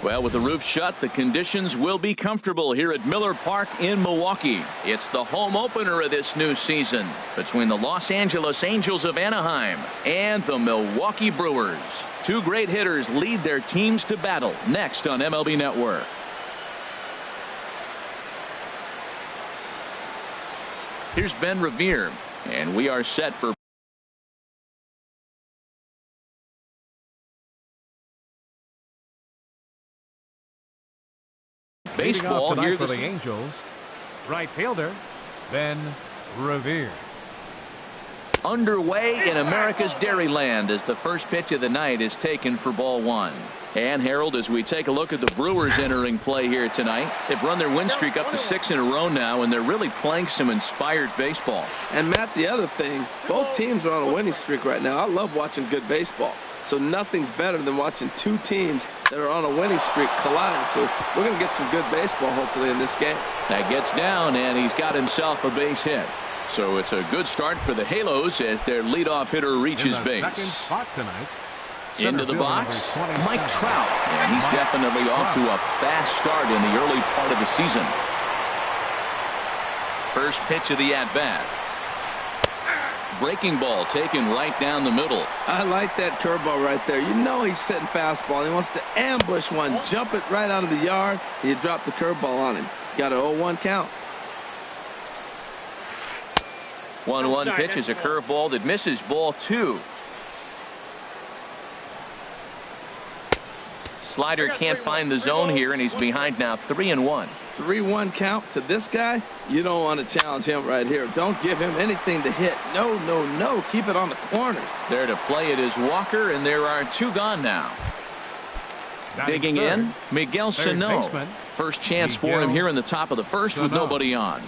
Well, with the roof shut, the conditions will be comfortable here at Miller Park in Milwaukee. It's the home opener of this new season between the Los Angeles Angels of Anaheim and the Milwaukee Brewers. Two great hitters lead their teams to battle next on MLB Network. Here's Ben Revere, and we are set for baseball here for the Angels. Right fielder Ben Revere. Underway in America's Dairyland as the first pitch of the night is taken for ball one. And Harold, as we take a look at the Brewers entering play here tonight, they've run their win streak up to 6 in a row now, and they're really playing some inspired baseball. And Matt, the other thing, both teams are on a winning streak right now. I love watching good baseball. So nothing's better than watching two teams that are on a winning streak collide. So we're going to get some good baseball, hopefully, in this game. That gets down, and he's got himself a base hit. So it's a good start for the Halos as their leadoff hitter reaches base. Second spot tonight. Into the box, Mike Trout, and he's definitely off to a fast start in the early part of the season. First pitch of the at-bat. Breaking ball taken right down the middle. I like that curveball right there. You know he's setting fastball. He wants to ambush one, jump it right out of the yard. You drop the curveball on him. Got an 0-1 count. 1-1 pitch is a curveball that misses ball two. Slider can't find the zone here, and he's behind now 3-1. 3-1 count to this guy. You don't want to challenge him right here. Don't give him anything to hit. No, no, no. Keep it on the corner. There to play it is Walker, and there are two gone now. Digging in, Miguel Sano. First chance for him here in the top of the first with nobody on.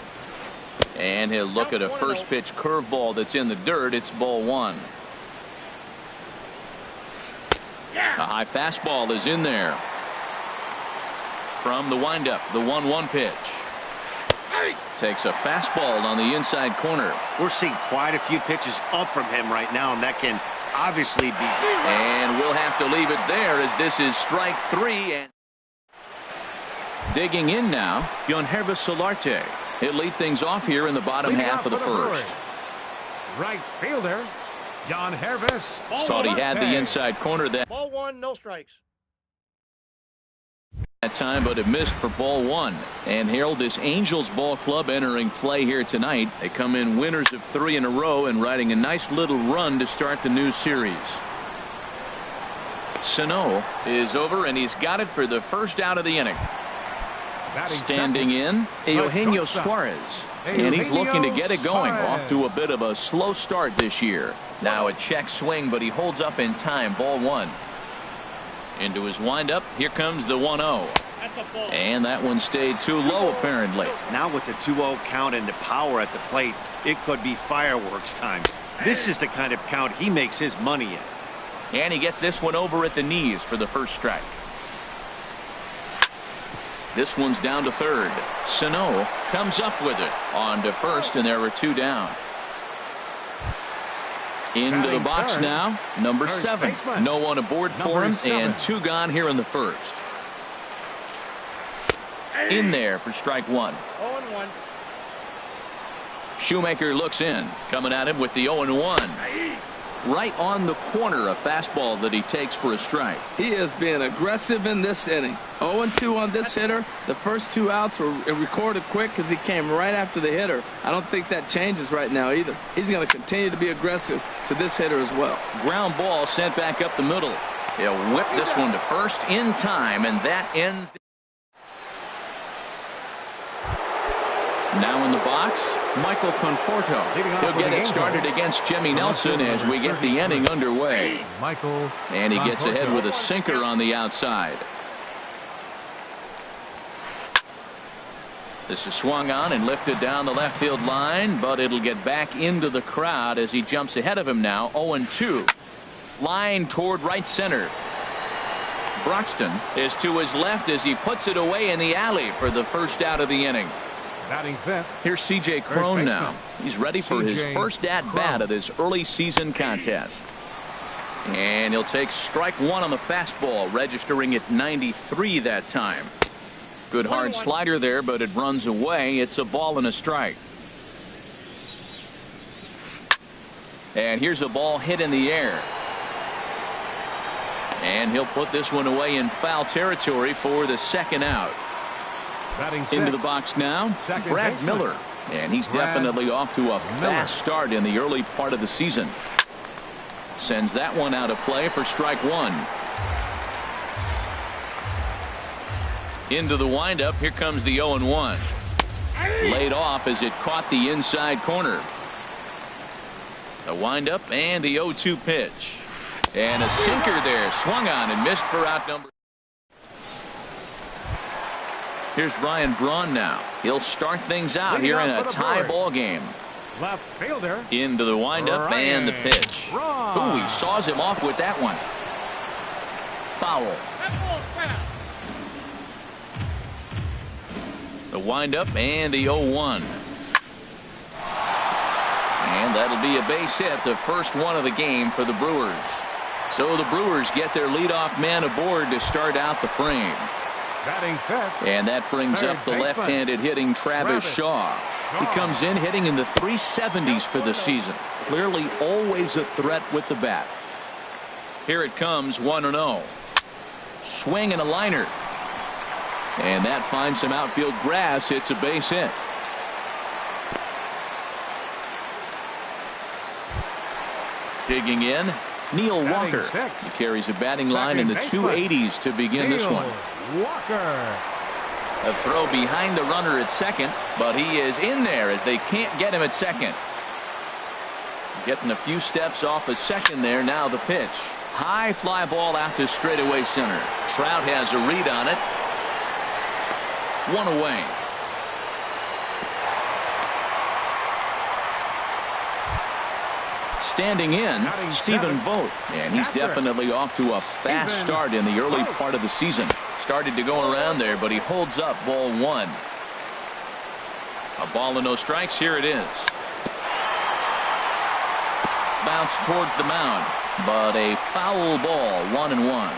And he'll look at a first pitch curveball that's in the dirt. It's ball one. A high fastball is in there. From the windup, the 1-1 pitch. Takes a fastball on the inside corner. We're seeing quite a few pitches up from him right now, and that can obviously be. And we'll have to leave it there as this is strike three. And digging in now, Yonhervis Solarte. He'll lead things off here in the bottom half of the first. Right fielder Yonhervis. Thought he had the inside corner that ball one, no strikes. That time, but it missed for ball one. And Harold, this Angels ball club entering play here tonight. They come in winners of 3 in a row and riding a nice little run to start the new series. Sano is over, and he's got it for the first out of the inning. Standing in, Eugenio Suarez. And he's looking to get it going. Off to a bit of a slow start this year. Now a check swing, but he holds up in time. Ball one. Into his windup. Here comes the 1-0. And that one stayed too low, apparently. Now with the 2-0 count and the power at the plate, it could be fireworks time. This is the kind of count he makes his money in. And he gets this one over at the knees for the first strike. This one's down to third. Sano comes up with it on to first, and there were two down. Into the box now, number 7. No one aboard for him, and two gone here in the first. In there for strike one. 0-1. Shoemaker looks in, coming at him with the 0-1. Right on the corner, a fastball that he takes for a strike. He is being aggressive in this inning. 0-2 on this hitter. The first 2 outs were recorded quick because he came right after the hitter. I don't think that changes right now either. He's going to continue to be aggressive to this hitter as well. Ground ball sent back up the middle. He'll whip this one to first in time, and that ends. Now in the box, Michael Conforto. He'll get it started against Jimmy Nelson as we get the inning underway. And he gets ahead with a sinker on the outside. This is swung on and lifted down the left field line, but it'll get back into the crowd as he jumps ahead of him now. 0-2. Line toward right center. Broxton is to his left as he puts it away in the alley for the first out of the inning. Here's C.J. Cron now. He's ready for his first at-bat of this early season contest. And he'll take strike one on the fastball, registering at 93 that time. Good hard slider there, but it runs away. It's a ball and a strike. And here's a ball hit in the air. And he'll put this one away in foul territory for the second out. Into the box now, Brad Miller. And he's definitely off to a fast start in the early part of the season. Sends that one out of play for strike one. Into the windup. Here comes the 0-1. Laid off as it caught the inside corner. The windup and the 0-2 pitch. And a sinker there. Swung on and missed for out number. Here's Ryan Braun now. He'll start things out here in a tie ball game. Left fielder. Into the windup and the pitch. Ooh, he saws him off with that one. Foul. The windup and the 0-1. And that'll be a base hit, the first one of the game for the Brewers. So the Brewers get their leadoff man aboard to start out the frame. And that brings up the left-handed hitting Travis Shaw. He comes in hitting in the 370s for the season. Clearly always a threat with the bat. Here it comes, 1-0. Swing and a liner. And that finds some outfield grass. It's a base hit. Digging in, Neil Walker. He carries a batting line in the 280s to begin this one. Walker. A throw behind the runner at second, but he is in there as they can't get him at second. Getting a few steps off of second there. Now the pitch. High fly ball out to straightaway center. Trout has a read on it. One away. Standing in, Stephen Vogt, and he's definitely off to a fast start in the early part of the season. Started to go around there, but he holds up ball one. A ball and no strikes. Here it is. Bounce towards the mound, but a foul ball. 1-1.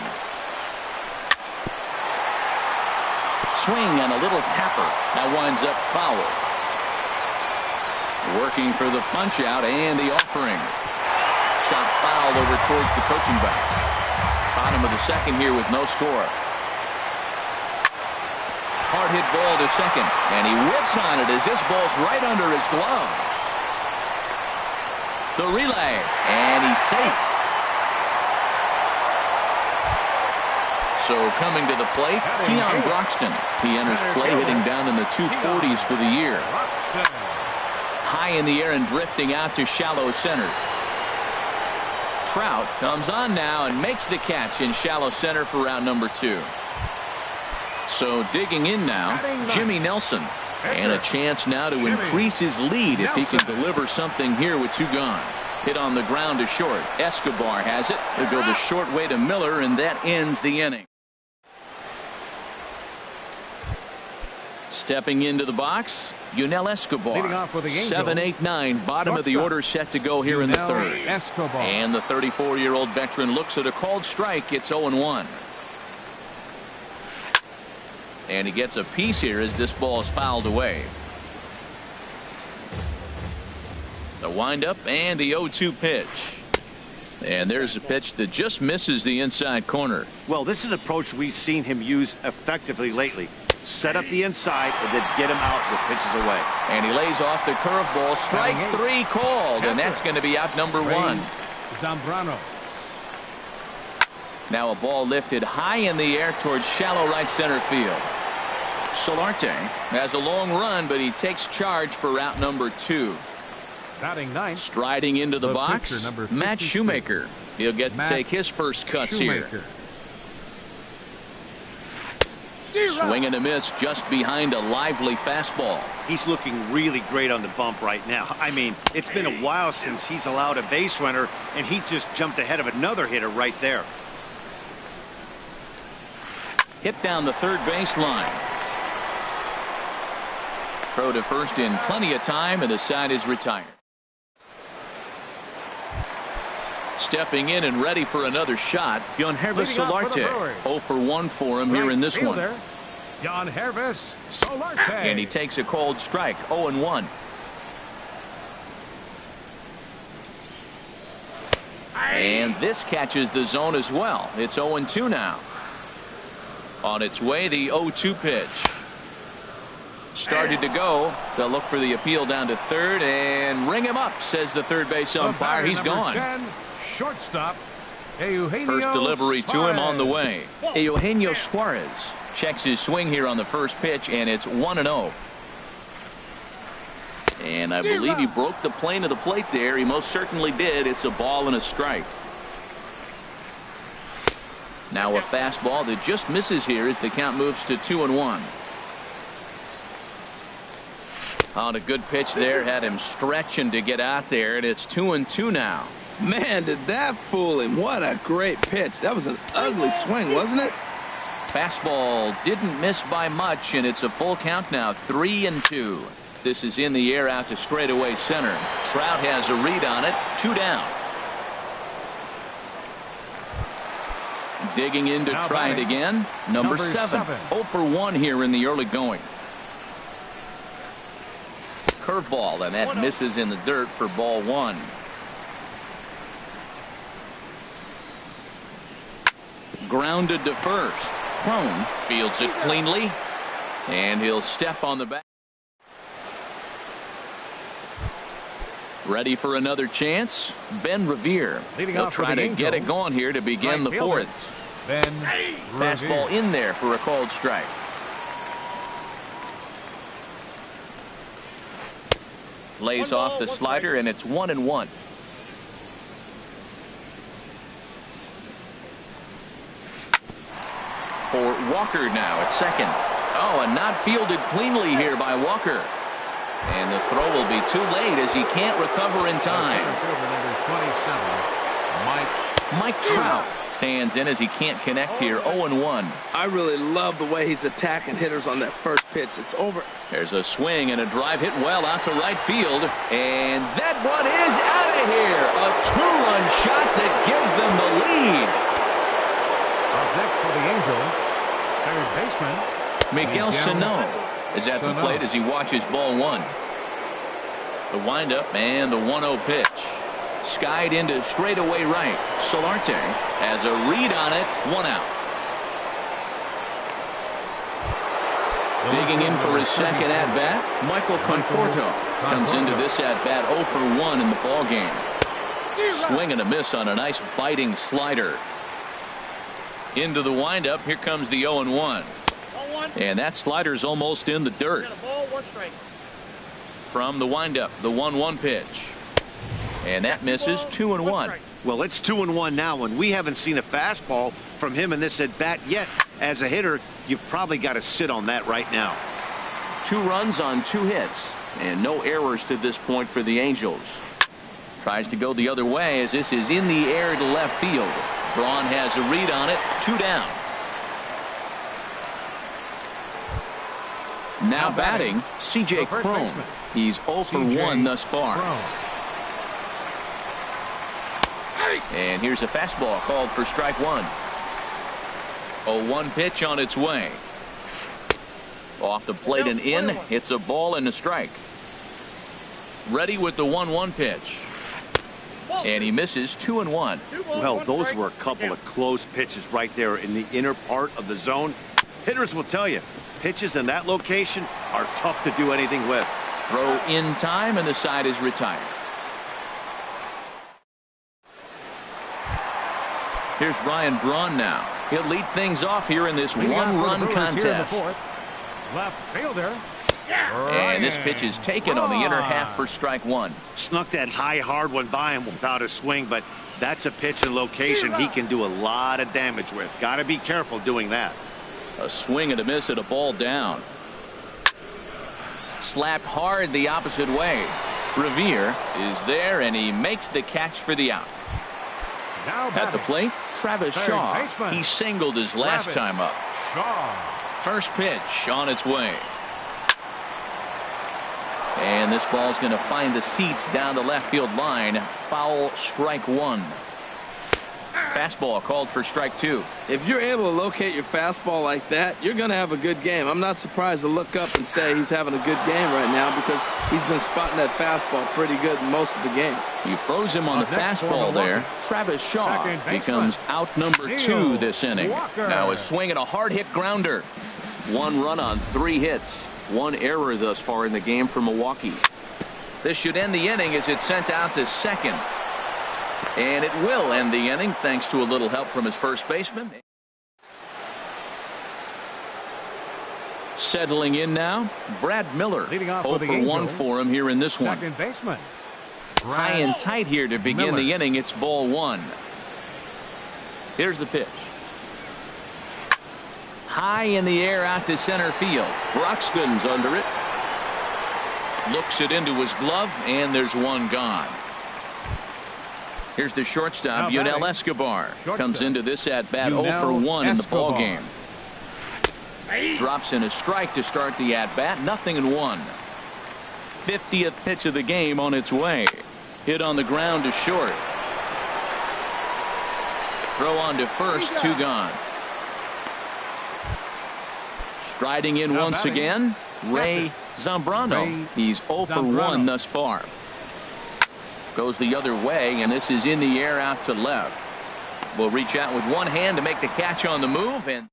Swing and a little tapper. That winds up foul. Working for the punch out and the offering. Shot fouled over towards the coaching box. Bottom of the second here with no score. Hard hit ball to second, and he whips on it as this ball's right under his glove. The relay, and he's safe. So coming to the plate, Keon Broxton. He enters play hitting down in the 240s for the year. High in the air and drifting out to shallow center. Trout comes on now and makes the catch in shallow center for round number 2. So digging in now, Jimmy Nelson. And a chance now to increase his lead if he can deliver something here with 2 gone. Hit on the ground to short. Escobar has it. He'll go the short way to Miller, and that ends the inning. Stepping into the box, Yunel Escobar. 7-8-9, bottom of the order set to go here in the third. And the 34-year-old veteran looks at a called strike. It's 0-1. And he gets a piece here as this ball is fouled away. The windup and the 0-2 pitch. And there's a pitch that just misses the inside corner. Well, this is an approach we've seen him use effectively lately. Set up the inside and then get him out with pitches away. And he lays off the curveball. Strike 3 called, and that's going to be out number 1. Zambrano. Now a ball lifted high in the air towards shallow right center field. Solarte has a long run, but he takes charge for route number 2. Batting ninth. Striding into the box, pitcher, Matt Shoemaker. He'll get to take his first cuts here. Swing and a miss just behind a lively fastball. He's looking really great on the bump right now. I mean, it's been a while since he's allowed a base runner, and he just jumped ahead of another hitter right there. Hit down the third base line. Throw to first in plenty of time, and the side is retired. Stepping in and ready for another shot, Jan-Hervis Leading off for the Solarte. Brewers. 0 for 1 for him here in this one. Jan-Hervis Solarte. And he takes a cold strike, 0-1. And this catches the zone as well. It's 0-2 now. On its way, the 0-2 pitch. Started to go. They'll look for the appeal down to third and ring him up, says the third base umpire. He's gone. 10, shortstop, Eugenio First delivery to him on the Suarez. way. Eugenio Suarez checks his swing here on the first pitch, and it's 1-0. And I believe he broke the plane of the plate there. He most certainly did. It's a ball and a strike. Now a fastball that just misses here as the count moves to 2-1. On a good pitch there, had him stretching to get out there, and it's 2-2 now. Man, did that fool him. What a great pitch. That was an ugly swing, wasn't it? Fastball didn't miss by much, and it's a full count now, 3-2. This is in the air out to straightaway center. Trout has a read on it, 2 down. Digging in to try it again. Number 7. 0 for 1 here in the early going. Curveball, and that misses in the dirt for ball 1. Grounded to first. Crone fields it cleanly, and he'll step on the back. Ready for another chance. Ben Revere. He'll try to get it going here to begin the fourth. Ben Fastball Revere. in there for a called strike. Lays off the slider, and it's 1-1. For Walker now at second. Oh, and not fielded cleanly here by Walker. And the throw will be too late as he can't recover in time. Number 27, Mike Trout stands in as he can't connect here. 0-1. I really love the way he's attacking hitters on that first pitch. It's over. There's a swing and a drive hit well out to right field. And that one is out of here. A 2-run shot that gives them the lead. Up next for the Angels, third baseman Miguel Sano is at the plate as he watches ball 1. The windup and the 1-0 pitch. Skied into straightaway right. Solarte has a read on it. 1 out. Digging in for his second at-bat, Michael Conforto comes into this at-bat 0 for 1 in the ballgame. Swing and a miss on a nice biting slider. Into the windup. Here comes the 0-1. And that slider's almost in the dirt. From the windup, the 1-1 pitch. And that misses. 2-1. Well, it's 2-1 now, and we haven't seen a fastball from him in this at-bat yet. As a hitter, you've probably got to sit on that right now. 2 runs on 2 hits. And no errors to this point for the Angels. Tries to go the other way as this is in the air to left field. Braun has a read on it. 2 down. Now batting, C.J. Crone. He's 0 for 1 thus far. And here's a fastball called for strike 1. 0-1 pitch on its way. Off the plate and in. It's a ball and a strike. Ready with the 1-1 pitch. And he misses. 2-1. Well, those were a couple of close pitches right there in the inner part of the zone. Hitters will tell you, pitches in that location are tough to do anything with. Throw in time, and the side is retired. Here's Ryan Braun now. He'll lead things off here in this one-run contest. Left fielder. And this pitch is taken on the inner half for strike 1. Snuck that high, hard one by him without a swing, but that's a pitch and location he can do a lot of damage with. Got to be careful doing that. A swing and a miss at a ball down. Slapped hard the opposite way. Revere is there, and he makes the catch for the out. At the plate, Travis Shaw. He singled his last time up. First pitch on its way. And this ball's going to find the seats down the left field line. Foul, strike 1. Fastball called for strike 2. If you're able to locate your fastball like that, you're going to have a good game. I'm not surprised to look up and say he's having a good game right now because he's been spotting that fastball pretty good most of the game. He froze him on the fastball there. Travis Shaw becomes out number 2 this inning. Now a swing and a hard hit grounder. 1 run on 3 hits. 1 error thus far in the game for Milwaukee. This should end the inning as it's sent out to second. And it will end the inning thanks to a little help from his first baseman. Settling in now, Brad Miller. 0 for 1 for him here in this one. Second baseman. High and tight here to begin the inning. It's ball 1. Here's the pitch. High in the air out to center field. Broxton's under it. Looks it into his glove, and there's 1 gone. Here's the shortstop, Yunel Escobar. Comes into this at-bat 0 for 1 in the ball game. Drops in a strike to start the at-bat. 0-1. 50th pitch of the game on its way. Hit on the ground to short. Throw on to first, 2 gone. Striding in once again, Ray Zambrano. He's 0 for 1 thus far. Goes the other way, and this is in the air out to left. Will reach out with 1 hand to make the catch on the move, and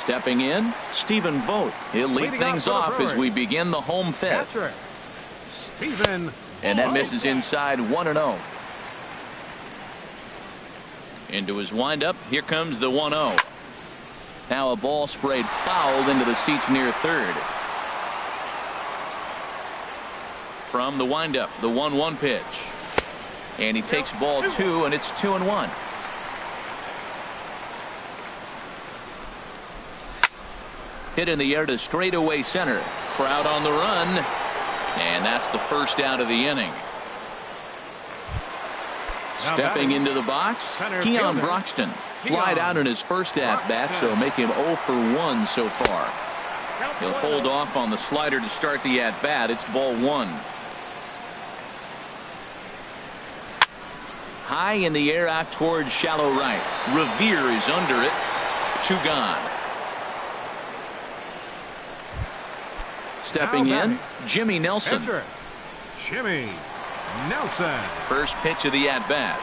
stepping in, Stephen Vogt. He'll lead things off as we begin the home 5th. And that misses inside 1-0. Into his windup. Here comes the 1-0. Now a ball sprayed fouled into the seats near third. From the windup, the 1-1 pitch. And he takes ball 2, and it's 2-1. Hit in the air to straightaway center. Trout on the run. And that's the first out of the inning. Stepping into the box, Keon Broxton. Flied out in his first at-bat, so make him 0 for 1 so far. He'll hold off on the slider to start the at-bat. It's ball 1. High in the air out towards shallow right. Revere is under it. 2 gone. Stepping in, Jimmy Nelson. Jimmy Nelson. First pitch of the at-bat.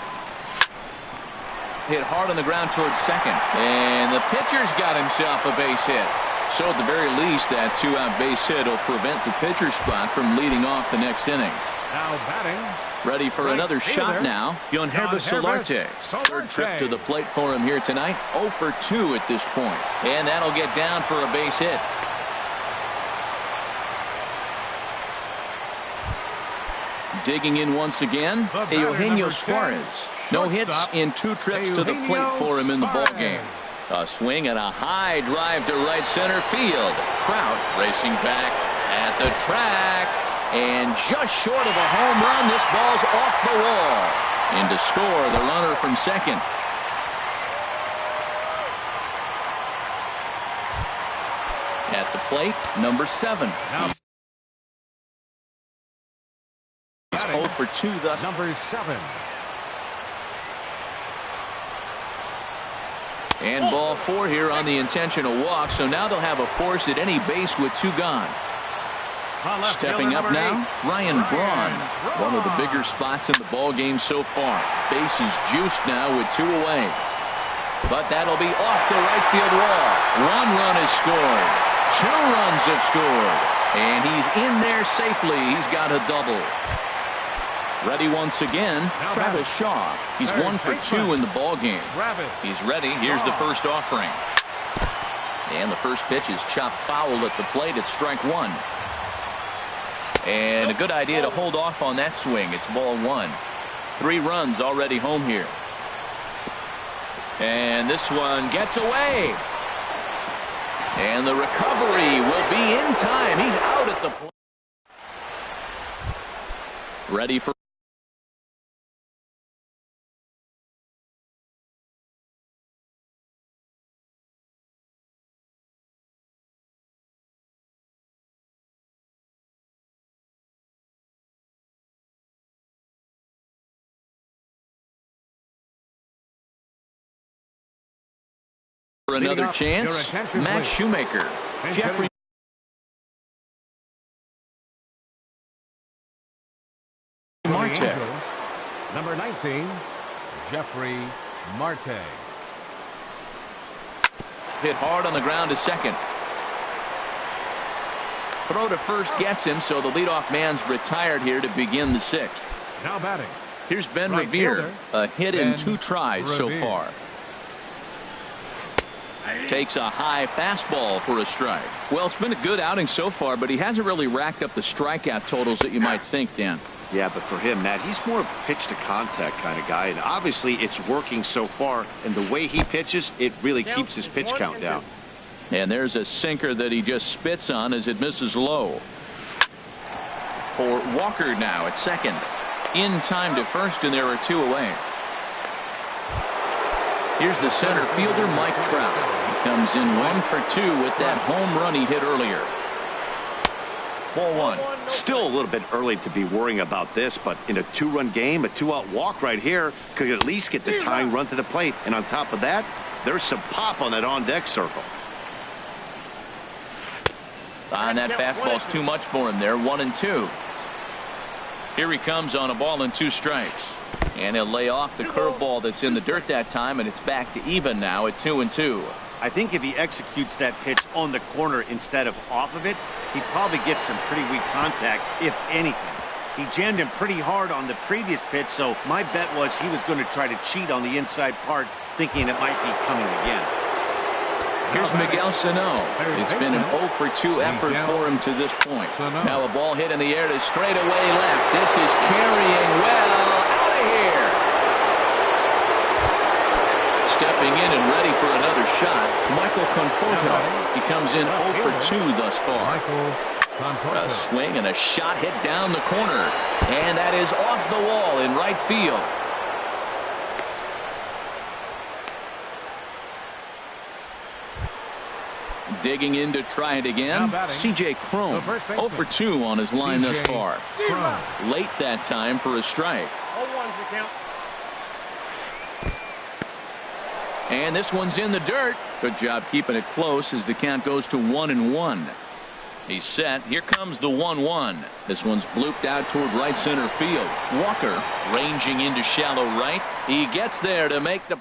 Hit hard on the ground towards second. And the pitcher's got himself a base hit. So at the very least, that 2-out base hit will prevent the pitcher spot from leading off the next inning. Now batting. Ready for another shot now. Yohannes Solarte. Third trip to the plate for him here tonight. 0 for 2 at this point. And that'll get down for a base hit. Digging in once again, Eugenio Suarez. No hits in 2 trips to the plate for him in the ballgame. A swing and a high drive to right center field. Trout racing back at the track. And just short of a home run, this ball's off the wall. In to score the runner from second. At the plate, number 7. He's 0 for 2 thus. Number 7. And ball 4 here on the intentional walk. So now they'll have a force at any base with 2 gone. Stepping up now, Ryan Braun. One of the bigger spots in the ball game so far. Base is juiced now with 2 away. But that'll be off the right field wall. 1 run is scored. 2 runs have scored. And he's in there safely. He's got a double. Ready once again, Travis Shaw. He's 1 for 2 in the ball game. He's ready. Here's the first offering. And the first pitch is chopped foul at the plate. It's strike 1. And a good idea to hold off on that swing. It's ball 1. 3 runs already home here. And this one gets away. And the recovery will be in time. He's out at the plate. Ready for For another chance, Matt Shoemaker. Jeffrey Marte. Number 19, Jeffrey Marte. Hit hard on the ground to second. Throw to first gets him, so the leadoff man's retired here to begin the sixth. Now batting. Here's Ben Right Revere. fielder, A hit in 2 tries so Revere. far. Takes a high fastball for a strike. Well, it's been a good outing so far, but he hasn't really racked up the strikeout totals that you might think, Dan. Yeah, but for him, Matt, he's more of a pitch to contact kind of guy, and obviously it's working so far, and the way he pitches, it really keeps his pitch count down. And there's a sinker that he just spits on as it misses low. For Walker now at second. In time to first, and there are 2 away. Here's the center fielder, Mike Trout. He comes in 1 for 2 with that home run he hit earlier. Ball 1. Still a little bit early to be worrying about this, but in a 2-run game, a 2-out walk right here could at least get the tying run to the plate. And on top of that, there's some pop on that on-deck circle. And that fastball's too much for him there. 1-2. Here he comes on a ball and 2 strikes. And he'll lay off the curveball that's in the dirt that time, and it's back to even now at 2-2. I think if he executes that pitch on the corner instead of off of it, he probably gets some pretty weak contact, if anything. He jammed him pretty hard on the previous pitch, so my bet was he was going to try to cheat on the inside part, thinking it might be coming again. Here's Miguel Sano. It's been an 0 for 2 effort for him to this point. Now a ball hit in the air to straightaway left. This is carrying well out of here. Stepping in and ready for another shot, Michael Conforto. He comes in 0 for 2 thus far. A swing and a shot hit down the corner. And that is off the wall in right field. Digging in to try it again. C.J. Cron, 0 for 2 on his line thus far. Late that time for a strike. And this one's in the dirt. Good job keeping it close as the count goes to 1-1. He's set. Here comes the 1-1. This one's blooped out toward right center field. Walker ranging into shallow right. He gets there to make the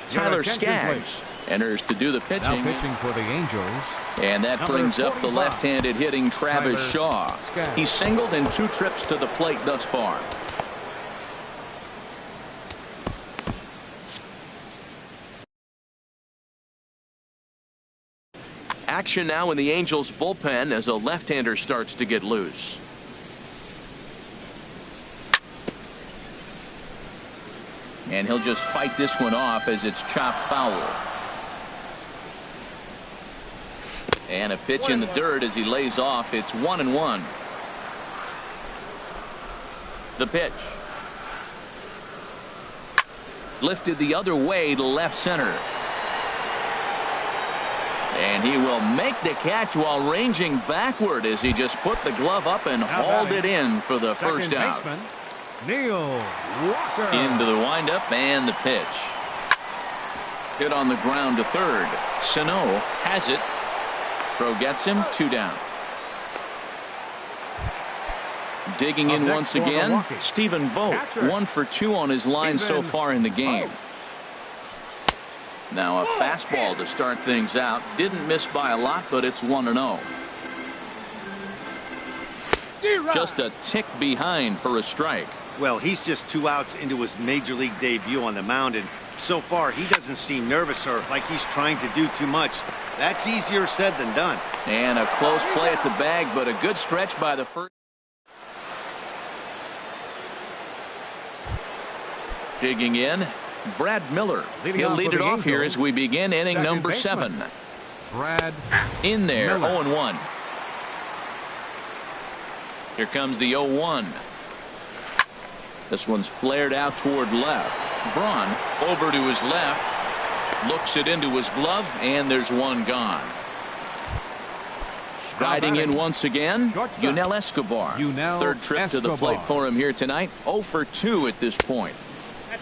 Tyler Skaggs enters to do the pitching. Now pitching for the Angels. And that brings up the left-handed hitting Travis Shaw. He's singled in 2 trips to the plate thus far. Action now in the Angels bullpen as a left-hander starts to get loose. And he'll just fight this one off as it's chopped foul. And a pitch in the dirt as he lays off. It's 1-1. The pitch. Lifted the other way to left center. And he will make the catch while ranging backward as he just put the glove up and hauled it in for the first out. Neil Walker. Into the windup and the pitch. Hit on the ground to third. Sano has it. Throw gets him. 2 down. Digging in once again, Stephen Vogt. 1 for 2 on his line so far in the game. Now a fastball to start things out. Didn't miss by a lot, but it's 1-0. Just a tick behind for a strike. Well, he's just 2 outs into his major league debut on the mound, and so far he doesn't seem nervous or like he's trying to do too much. That's easier said than done. And a close play at the bag, but a good stretch by the first. Digging in, Brad Miller. He'll lead it off here as we begin inning number 7. Brad in there, Miller. 0-1. Here comes the 0-1. This one's flared out toward left. Braun over to his left. Looks it into his glove, and there's one gone. Riding in once again, Yunel Escobar. Third trip to the plate for him here tonight. 0 for 2 at this point.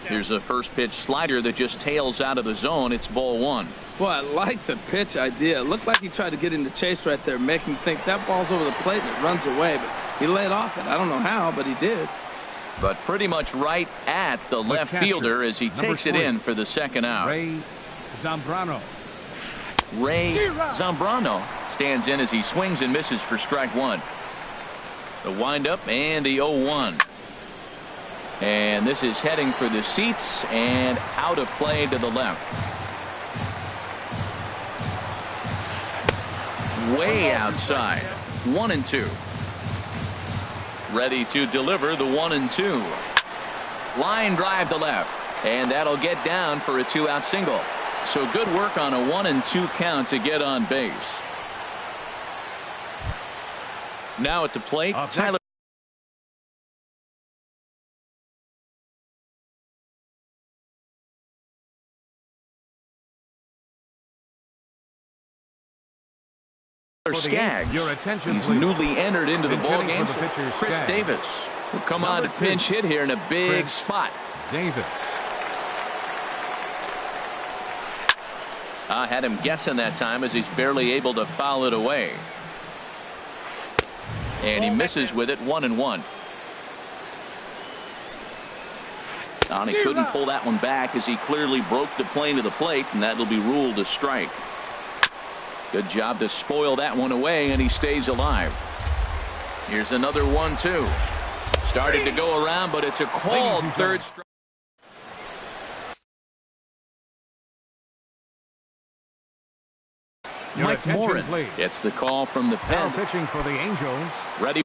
Here's a first pitch slider that just tails out of the zone. It's ball 1. Well, I like the pitch idea. It looked like he tried to get into chase right there, making him think that ball's over the plate and it runs away. But he laid off it. I don't know how, but he did. But pretty much right at the left fielder as he takes it in for the second out. Ray Zambrano. Ray Zambrano stands in as he swings and misses for strike 1. The windup and the 0-1. And this is heading for the seats and out of play to the left. Way outside. 1-2. Ready to deliver the 1-2. Line drive to left. And that'll get down for a 2-out single. So good work on a 1-2 count to get on base. Now at the plate, Tyler. Skaggs. He's newly entered into the ball game. Chris Davis will come on to pinch hit here in a big spot. Davis. I had him guessing that time as he's barely able to foul it away. And he misses with it. 1-1. He couldn't pull that one back as he clearly broke the plane of the plate, and that'll be ruled a strike. Good job to spoil that one away, and he stays alive. Here's another 1-2. Started to go around, but it's a called third strike. Mike Morin gets the call from the pen. Now pitching for the Angels. Ready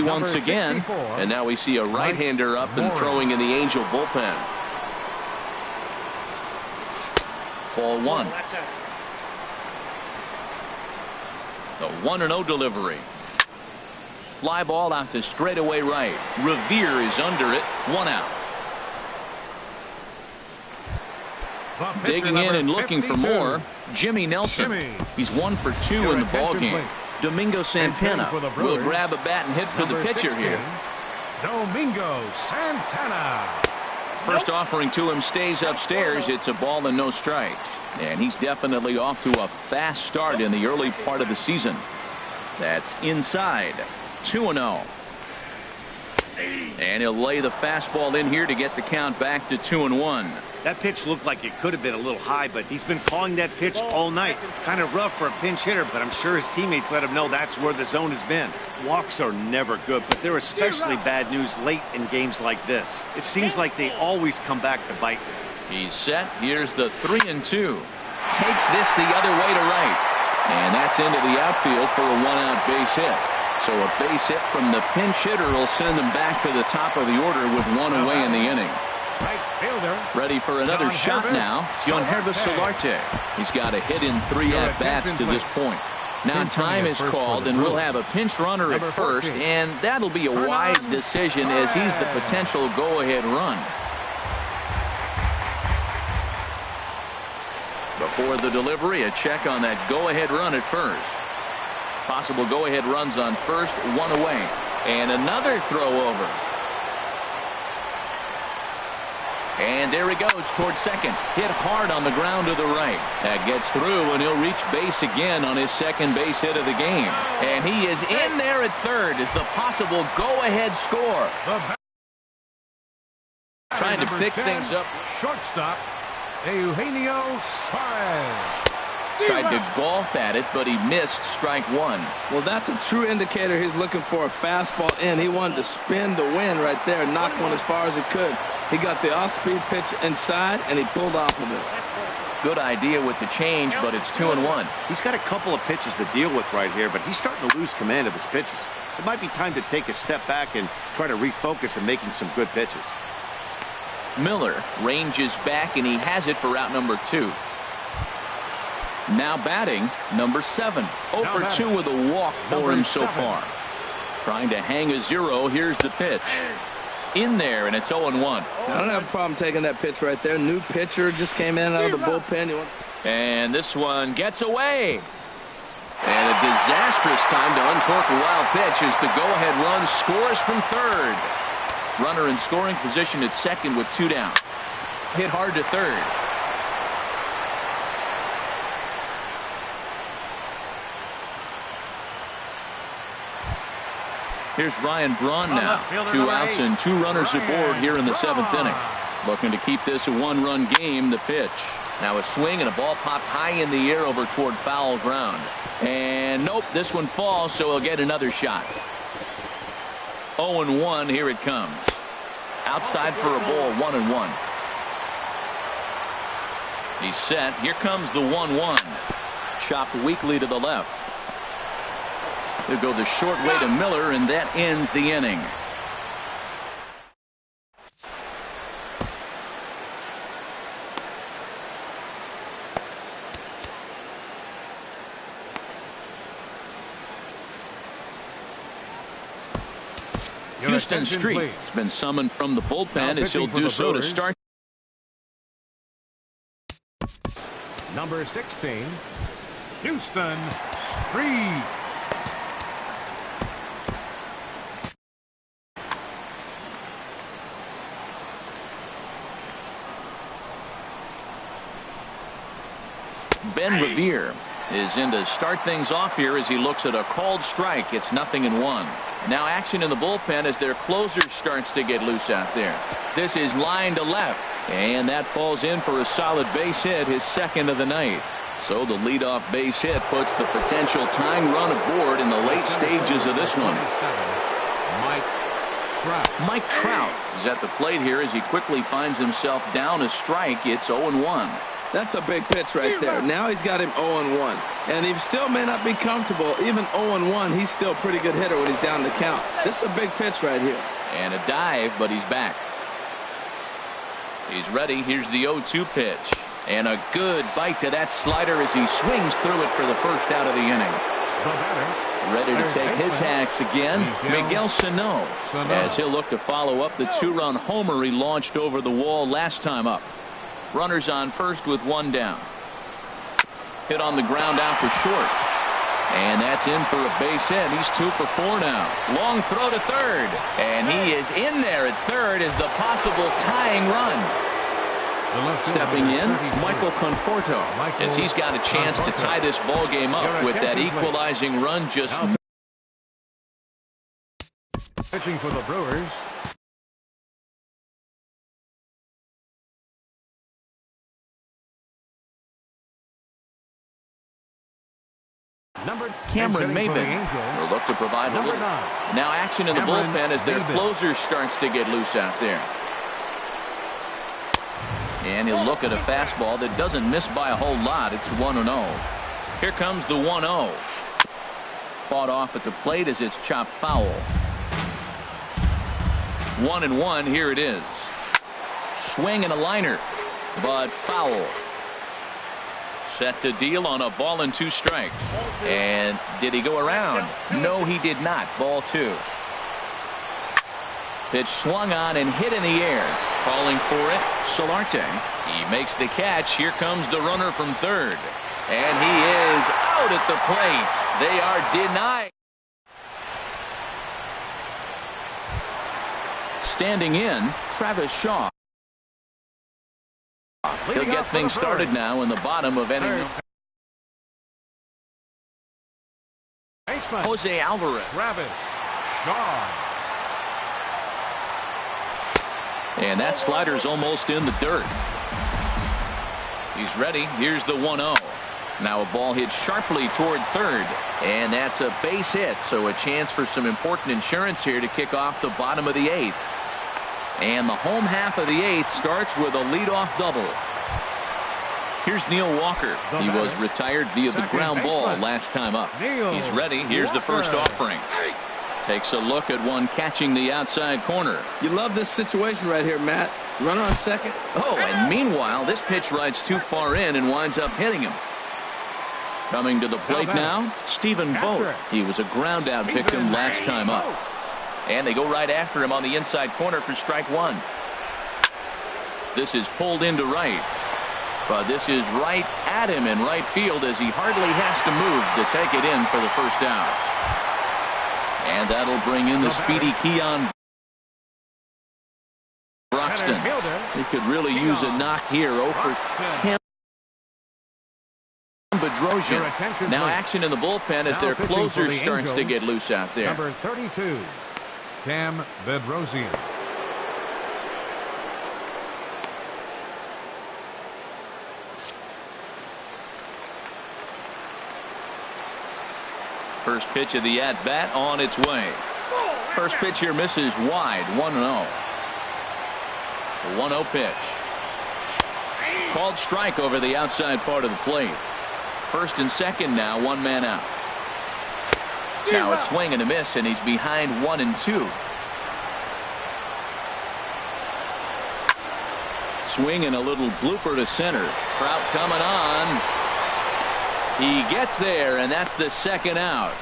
once again, 64. and now we see a right-hander up and throwing in the Angel bullpen. Ball 1. The 1-0 delivery. Fly ball out to straightaway right. Revere is under it. 1 out. Digging in and looking for more, Jimmy Nelson. He's 1 for 2 in the ball game. Domingo Santana will grab a bat and hit for the pitcher here. Domingo Santana. First offering to him stays upstairs. It's a ball and no strikes. And he's definitely off to a fast start in the early part of the season. That's inside. 2-0. And he'll lay the fastball in here to get the count back to 2-1. That pitch looked like it could have been a little high, but he's been calling that pitch all night. Kind of rough for a pinch hitter, but I'm sure his teammates let him know that's where the zone has been. Walks are never good, but they're especially bad news late in games like this. It seems like they always come back to bite. He's set. Here's the 3-2. Takes this the other way to right. And that's into the outfield for a 1-out base hit. So a base hit from the pinch hitter will send them back to the top of the order with 1 away in the inning. Right fielder. Ready for another shot now. Yohannes Solarte. He's got a hit in 3 at-bats to this point. Now time is called, and we'll have a pinch runner at first, and that'll be a wise decision as he's the potential go-ahead run. Before the delivery, a check on that go-ahead run at first. Possible go-ahead runs on first, 1 away. And another throw over. And there he goes towards second. Hit hard on the ground to the right. That gets through, and he'll reach base again on his second base hit of the game. And he is in there at third as the possible go-ahead score. Trying to pick things up. Shortstop, Eugenio Suarez. Tried to golf at it, but he missed strike 1. Well, that's a true indicator he's looking for a fastball in. He wanted to spin the wind right there and knock one as far as he could. He got the off-speed pitch inside, and he pulled off of it. Good idea with the change, but it's 2-1. He's got a couple of pitches to deal with right here, but he's starting to lose command of his pitches. It might be time to take a step back and try to refocus on making some good pitches. Miller ranges back, and he has it for out number 2. Now batting, number 7. 0 for 2 with a walk for him so far. Trying to hang a 0. Here's the pitch. In there, and it's 0-1. I don't have a problem taking that pitch right there. New pitcher just came in out of the bullpen. And this one gets away. And a disastrous time to uncork a wild pitch as the go-ahead run scores from third. Runner in scoring position at second with 2 down. Hit hard to third. Here's Ryan Braun now. 2 outs and 2 runners aboard here in the 7th inning. Looking to keep this a 1-run game. The pitch. Now a swing and a ball popped high in the air over toward foul ground. And nope, this one falls, so he'll get another shot. 0-1, here it comes. Outside for a ball, 1-1. He's set. Here comes the 1-1. Chopped weakly to the left. He'll go the short way to Miller, and that ends the inning. Houston Street has been summoned from the bullpen as he'll do so to start. Number 16, Houston Street. Ben Revere is in to start things off here as he looks at a called strike. It's 0-1. Now action in the bullpen as their closer starts to get loose out there. This is line to left, and that falls in for a solid base hit, his second of the night. So the leadoff base hit puts the potential tying run aboard in the late stages of this one. Mike Trout is at the plate here as he quickly finds himself down a strike. It's 0-1. That's a big pitch right there. Now he's got him 0-1. And he still may not be comfortable. Even 0-1, he's still a pretty good hitter when he's down the count. This is a big pitch right here. And a dive, but he's back. He's ready. Here's the 0-2 pitch. And a good bite to that slider as he swings through it for the first out of the inning. Ready to take his hacks again, Miguel Sano, as he'll look to follow up the 2-run homer he launched over the wall last time up. Runners on first with 1 down. Hit on the ground out for short. And that's in for a base hit. He's 2 for 4 now. Long throw to third. And he is in there at third as the possible tying run. Stepping in, Michael Conforto, as he's got a chance to tie this ball game up with that equalizing run just. Pitching for the Brewers. Cameron Maybin will look to provide a little. Now action in the bullpen as their closer starts to get loose out there. And he'll look at a fastball that doesn't miss by a whole lot. It's 1-0. Here comes the 1-0. Fought off at the plate as it's chopped foul. 1-1. Here it is. Swing and a liner, but foul. Set to deal on a ball and 2 strikes. And did he go around? No, he did not. Ball 2. Pitch swung on and hit in the air. Calling for it, Solarte. He makes the catch. Here comes the runner from third. And he is out at the plate. They are denied. Standing in, Travis Shaw. He'll get things started now in the bottom of inning. Jose Alvarez. Travis Shaw. And that slider's almost in the dirt. He's ready. Here's the 1-0. Now a ball hit sharply toward third. And that's a base hit. So a chance for some important insurance here to kick off the bottom of the 8th. And the home half of the 8th starts with a leadoff double. Here's Neil Walker. He was retired via the ground ball last time up. He's ready. Here's the first offering. Takes a look at one catching the outside corner. You love this situation right here, Matt. Runner on second. Oh, and meanwhile, this pitch rides too far in and winds up hitting him. Coming to the plate now, Stephen Vogt. He was a ground out victim last time up. And they go right after him on the inside corner for strike 1. This is pulled into right. But this is right at him in right field as he hardly has to move to take it in for the first out. And that'll bring in the speedy Keon Broxton. He could really use a knock here over Cam Bedrosian. Now action in the bullpen as their closer starts to get loose out there. Number 32, Cam Bedrosian. First pitch of the at-bat on its way. First pitch here misses wide, 1-0. The 1-0 pitch. Called strike over the outside part of the plate. First and second now, one man out. Now a swing and a miss, and he's behind 1-2. Swing and a little blooper to center. Trout coming on. He gets there, and that's the second out.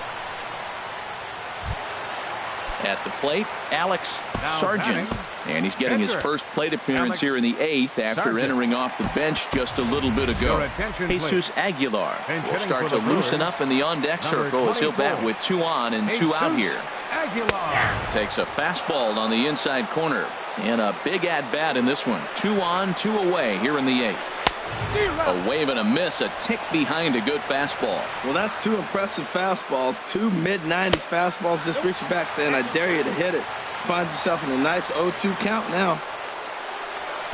At the plate, Alex Sargent. And he's getting his first plate appearance here in the 8th after entering off the bench just a little bit ago. Jesus Aguilar will start to loosen up in the on-deck circle as he'll bat with 2 on and 2 out here. Takes a fastball on the inside corner. And a big at-bat in this one. 2 on, 2 away here in the 8th. A wave and a miss, a tick behind a good fastball. Well, that's 2 impressive fastballs. 2 mid-90s fastballs just reaching back saying, I dare you to hit it. Finds himself in a nice 0-2 count now.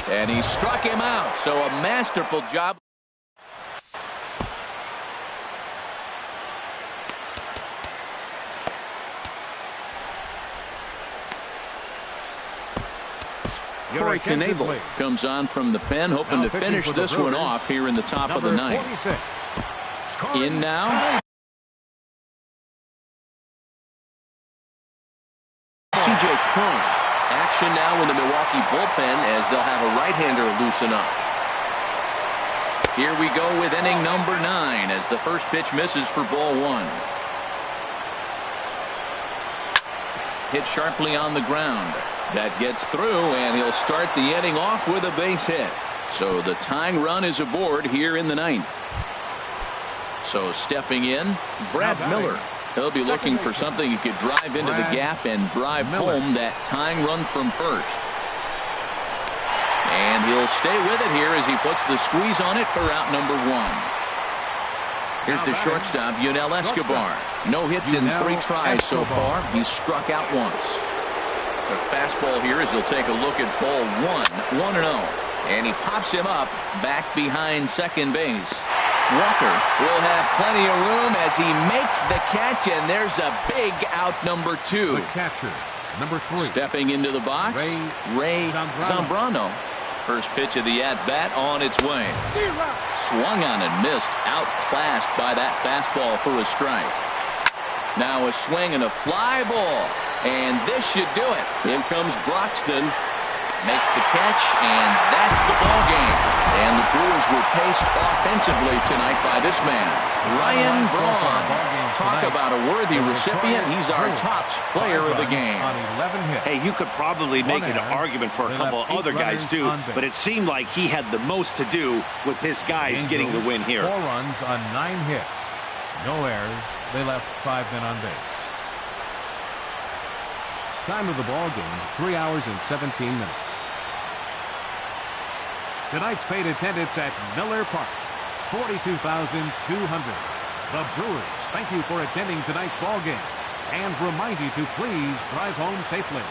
And he struck him out, so a masterful job. Corey Knebel comes on from the pen, hoping to finish this one off here in the top of the 9th. In now, C.J. Cron. Action now in the Milwaukee bullpen as they'll have a right-hander loosen up. Here we go with inning number 9 as the first pitch misses for ball 1. Hit sharply on the ground. That gets through, and he'll start the inning off with a base hit. So the tying run is aboard here in the 9th. So stepping in, Brad Miller. He'll be looking for something he could drive into the gap and drive home that tying run from first. And he'll stay with it here as he puts the squeeze on it for out number 1. Here's the shortstop, Yunel Escobar. No hits in 3 tries so far. He's struck out once. The fastball here as he'll take a look at ball 1, 1-0. And he pops him up back behind second base. Walker will have plenty of room as he makes the catch, and there's a big out number 2. The catcher, number 3. Stepping into the box, Ray Zambrano. First pitch of the at-bat on its way. Swung on and missed, outclassed by that fastball for a strike. Now a swing and a fly ball. And this should do it. In comes Broxton. Makes the catch, and that's the ball game. And the Brewers were paced offensively tonight by this man, Ryan Braun. Talk about a worthy recipient. He's our top player of the game. Hey, you could probably make an argument for a couple of other guys too, but it seemed like he had the most to do with his guys getting the win here. 4 runs on 9 hits. No errors. They left 5 men on base. Time of the ball game, 3 hours and 17 minutes. Tonight's paid attendance at Miller Park, 42,200. The Brewers thank you for attending tonight's ball game and remind you to please drive home safely.